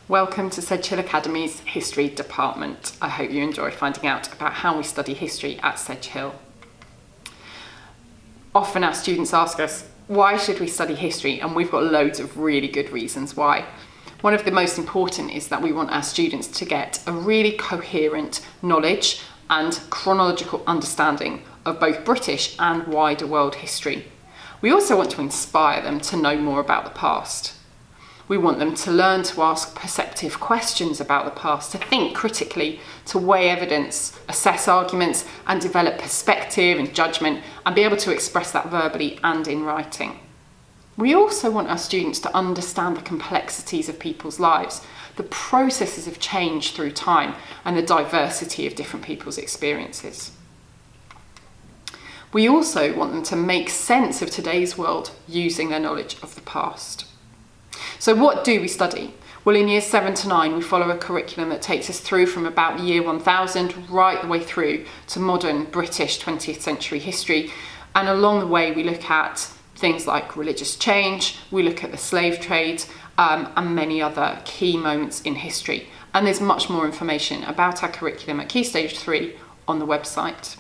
Welcome to Sedgehill Academy's History Department. I hope you enjoy finding out about how we study history at Sedgehill. Often our students ask us, why should we study history? And we've got loads of really good reasons why. One of the most important is that we want our students to get a really coherent knowledge and chronological understanding of both British and wider world history. We also want to inspire them to know more about the past. We want them to learn to ask perceptive questions about the past, to think critically, to weigh evidence, assess arguments, and develop perspective and judgment, and be able to express that verbally and in writing. We also want our students to understand the complexities of people's lives, the processes of change through time, and the diversity of different people's experiences. We also want them to make sense of today's world using their knowledge of the past. So what do we study? Well, in years 7 to 9, we follow a curriculum that takes us through from about the year 1000 right the way through to modern British 20th century history. And along the way, we look at things like religious change, we look at the slave trade, and many other key moments in history. And there's much more information about our curriculum at Key Stage 3 on the website.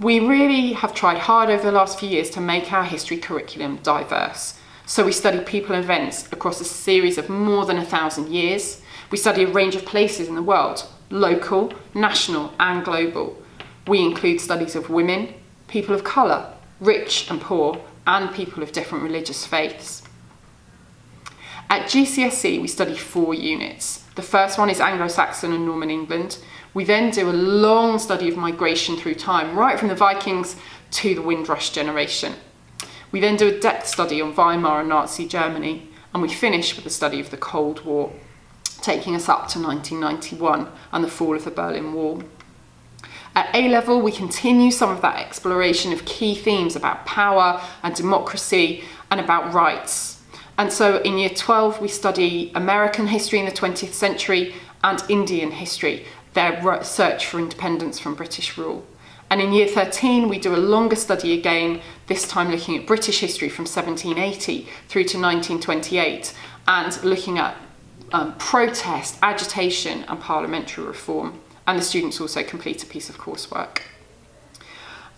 We really have tried hard over the last few years to make our history curriculum diverse. So we study people and events across a series of more than 1,000 years. We study a range of places in the world, local, national and global. We include studies of women, people of colour, rich and poor, and people of different religious faiths. At GCSE, we study 4 units. The first one is Anglo-Saxon and Norman England. We then do a long study of migration through time, right from the Vikings to the Windrush generation. We then do a depth study on Weimar and Nazi Germany, and we finish with a study of the Cold War, taking us up to 1991 and the fall of the Berlin Wall. At A-level, we continue some of that exploration of key themes about power and democracy and about rights. And so in year 12, we study American history in the 20th century and Indian history, their search for independence from British rule. And in year 13, we do a longer study again, this time looking at British history from 1780 through to 1928, and looking at protest, agitation and parliamentary reform. And the students also complete a piece of coursework.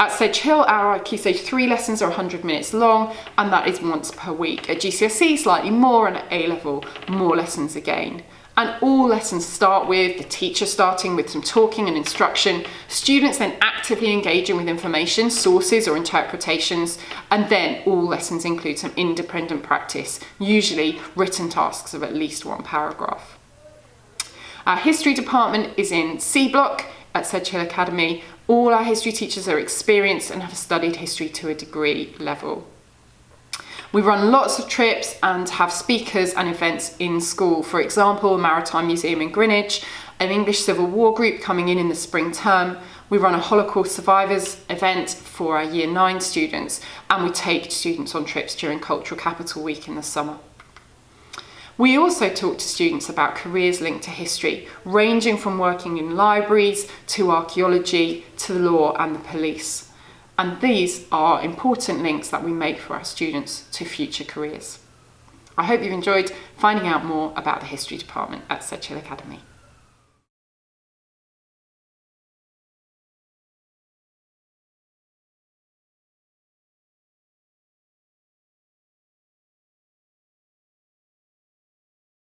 At Sedgehill, our Key Stage 3 lessons are 100 minutes long, and that is once per week. At GCSE, slightly more, and at A-level, more lessons again. And all lessons start with the teacher starting with some talking and instruction, students then actively engaging with information, sources or interpretations, and then all lessons include some independent practice, usually written tasks of at least 1 paragraph. Our history department is in C block at Sedgehill Academy. All our history teachers are experienced and have studied history to a degree level. We run lots of trips and have speakers and events in school. For example, Maritime Museum in Greenwich, an English Civil War group coming in the spring term. We run a Holocaust survivors event for our year 9 students, and we take students on trips during Cultural Capital Week in the summer. We also talk to students about careers linked to history, ranging from working in libraries to archaeology to the law and the police. And these are important links that we make for our students to future careers. I hope you've enjoyed finding out more about the History Department at Sedgehill Academy.